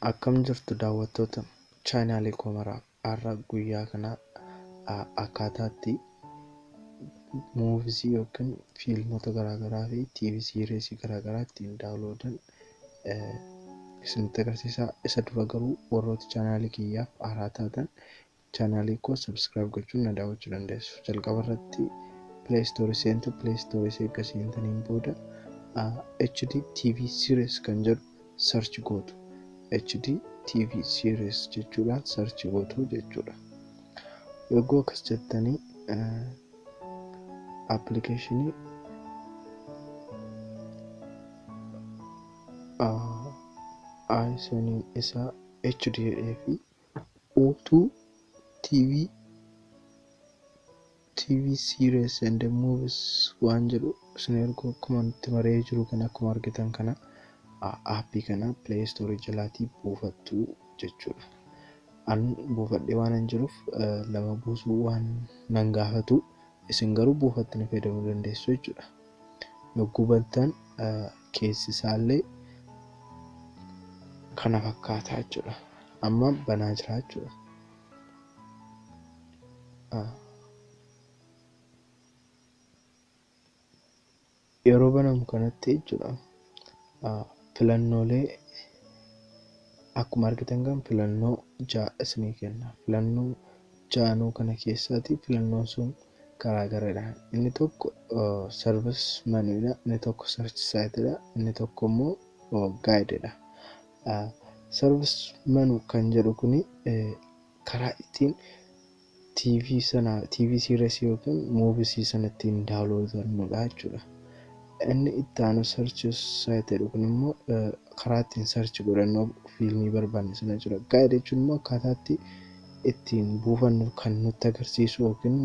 Akkam jirtu daawwattoota chaanaalii Komaraa har'a guyyaa kana akkaataatti muuvisii yookiin fiilmota garaagaraa fi TV siireesii garaagaraa ittiin daawunloodii isinitti agarsiisa. Isa dura garuu warroota chaanaalii kiyyaaf haaraa taatan chaanaalii koo subscribe gochuun na daawwachuu dandeessu. Jalqaba irratti Play Store seentu Play Store eegga seentaniin booda HD TV series kan jedhu search gootu. HD TV series jechuudhaan search gootu jechuudha. Yogguu akkas jettanii applicationii isoniin isaa HD fi O2 TV series and movies waan jedhu isin ergoo akkuma nutti maree jiru kan akkuma argitan kana aappii kana Play Store jalaatii buufattu jechuudha. An buufadhee waan hin jiruuf lama buusuu waan nan gaafatu isin garuu buufattanii fayyadamuu dandeessu jechuudha. Yogguu bantan keessi isaallee kana fakkaataa jechuudha. Amma banaa jira jechuudha. Yeroo banamu kanatti jechuudha. Filannoolee akkuma argitan kan filannoo 6 isinii kenna. Filannoo 6 kana keessaati filannoon sun garaagaradha. Inni tokko service menuudha, inni tokko search siteedha, inni tokko immoo guideedha. Service menu kan jedhu kuni karaa ittiin TV series yookiin movie sana ittiin daawunloodannudha jechuudha. Inni itti aanu search site kun immoo karaa ittiin search godhannoo fiilmii barbaanne sana jira. Guide jechuun immoo akkaataatti ittiin buufannu kan nutti agarsiisu yookiin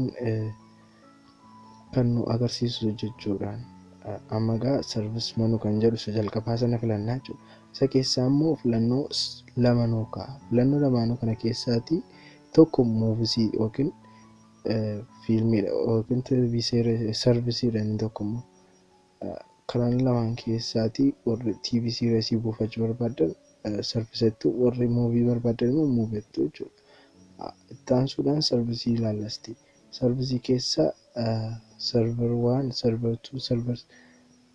kan nu agarsiisu jechuudha. Amma gaa service menu kan jedhu isa jalqabaa sana filannaa jechuudha. Isa keessaa immoo filannoo lamanuu ka'a. Filannoo lamaanuu kana keessaati tokko muuvisii yookiin fiilmiidha yookiin TV serviceedha inni tokko immoo. Karaan lamaan keessaati warri TV series buufachuu barbaadan serviceetti warri movie barbaadan immoo movieetti jechuudha. Itti aansuudhaan service ilaallasti. Service keessa server 1, server 2, server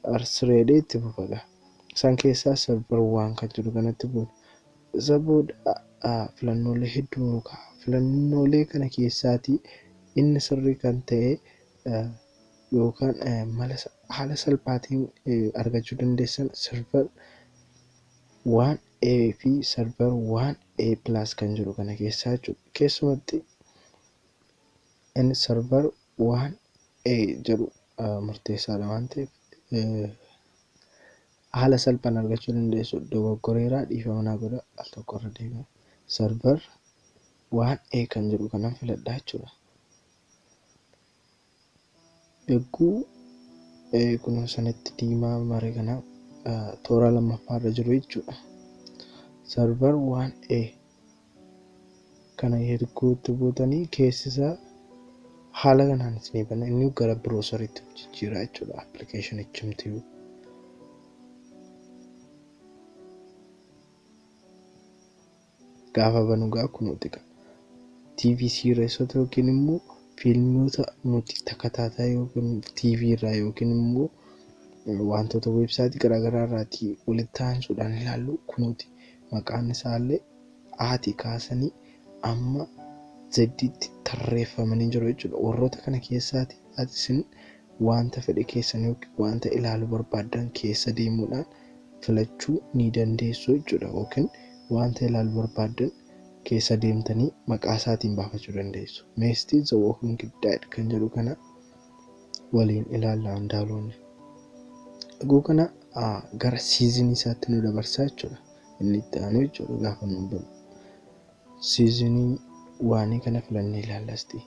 3 itti buufata. Isaan keessaa server 1 kan jedhu kanatti buufa. Isa booda filannoolee hedduu ka'a. Filannoolee kana keessaati inni sirrii kan ta'e yookaan haala salphaatiin argachuu dandeessan server 1A fi server 1A plus kan jedhu kana keessaa jechuudha. Keessumatti inni server 1A jedhu murteessaadha waan ta'eef haala salphaan argachuu dandeessu. Dogoggoreeraa dhiifama naa godha al tokko irra deebi'a. Server 1A kan jedhu kanan filadhaa jechuudha. Yogguu kun sanatti diimaa maree kana toora lammaffaarra jiru jechuudha. Server 1A kana erguutti buutanii keessisaa haala kanaan isinii banna. Inni gara biroosariitti jijjiira jechuudha. Application HMTU. Gaafa banugaa kunuuti qaba. TV series yookiin immoo fiilmota nuti takataataa yookiin TV irraa yookiin immoo wantoota websaayitii garaagaraa irraatii walitti aansuudhaan ilaallu kunuuti. Maqaan isaallee haati kaasanii amma Zeddiitti tarreeffamanii jiru jechuudha. Warroota kana keessaati isin wanta fedhe keessan yookiin wanta ilaaluu barbaadan keessa deemuudhaan filachuu ni dandeessu jechuudha. Yookiin wanta ilaaluu barbaadan keessa deemtanii maqaa isaatiin baafachuu dandeessu. Meestii The Walking Dead kan jedhu kana waliin ilaallaan daawwanne. Dhuguu kana gara seasonii isaatti nu dabarsaa jechuudha. Inni itti aanu jechuudha gaafa nu banu. Seasonii waanii kana filannee ilaallasti.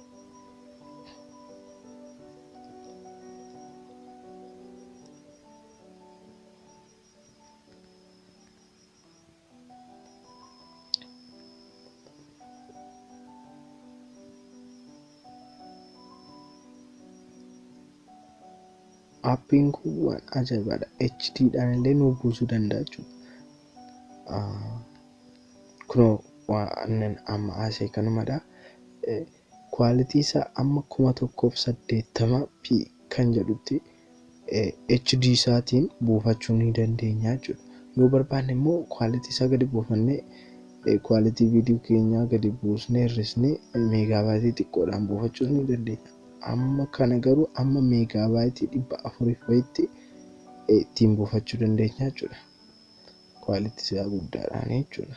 Appiin kun waan ajaa'ibaadha. HD dhaan illee nu buusuu danda'a jechuudha. kunoo waan amma asee kanumadha. Quality isaa amma 1180p kan jedhutti HD isaatiin buufachuu ni dandeenya jechuudha. Yoo barbaanne immoo quality isaa gadi buufannee quality video keenyaa gadi buusnee hir'isnee meegaabaaytii xiqqoodhaan buufachuu ni dandeenya. Amma kana garuu amma meegaabaaytii 400 fa'itti ittiin buufachuu dandeenya jechuudha. Quality isaa guddaadhaan jechuudha.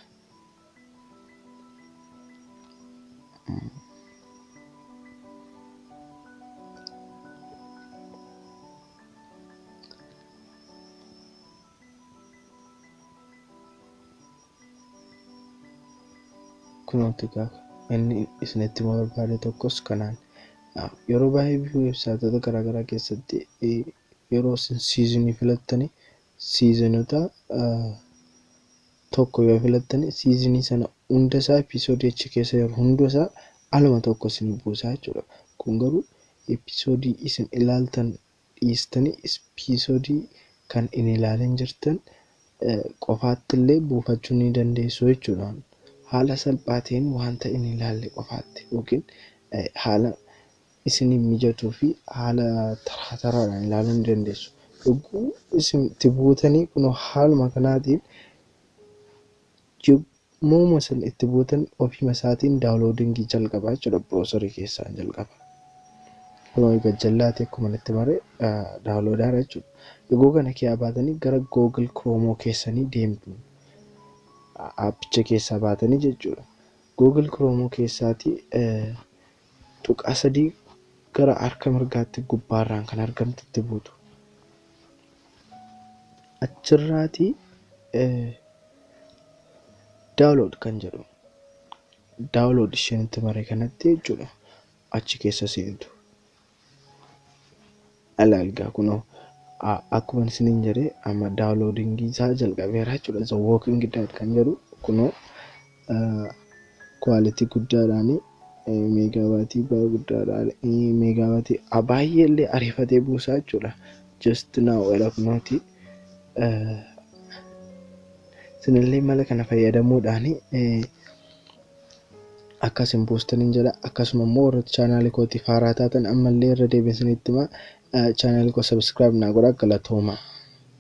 Kunuunti gaafa inni isinitti barbaade tokkos kanaan yeroo baay'ee websaayitoota garaagaraa keessatti yeroo siizinii filattanii siizinota tokko yoo filattanii siizinii sana hunda isaa episoodii achi keessa jiru hunda isaa aluma tokko isin buusaa jechuudha. Kun garuu episoodii isin ilaaltan dhiistanii episoodii kan hin ilaalin jirtan qofaatti illee buufachuu ni dandeessu jechuudha. Haala salphaatiin wanta inni ilaalle qofaatti yookiin haala isin mijatuu fi haala taraadhaan ilaaluu ni dandeessu. Dhuguu isin itti buutanii kun haaluma kanaatiin yommuu isin itti buutan ofii isaatiin daawunloodingii jalqabaa jechuudha. Browserii keessaa jalqaba. Kun gajjallaati akkuma itti maree daawunloodaa jechuudha. Yeroo kana keessaa baatanii gara Google Chrome keessanii deemtu. Appicha keessaa baatanii jechuudha. Google Chrome keessaati tuqaa 3 gara harka mirgaatti gubbaarraan kan argamtutti buutu. Achirraati download kan jedhu. Download ishenitti maree kanatti jechuudha. Achi keessa seentu. Alaalgaa kunoo akkuma isiniin jedhee amma daawunloodingii isaa jalqabeera jechuudha. Isa Walking Dead kan jedhu kunoo quality guddaadhaan meegaabaaytii guddaadhaan meegaabaaytii baay'ee illee ariifatee buusaa jechuudha. Just now era kunooti isinillee mala kana fayyadamuudhaan akkasin buustaniin jedha. Akkasuma immoo warra chaanaalii kootiif haaraa taatan ammallee irra deebisanitti chaanaalii koo subscribe naa godhaa. Galatooma.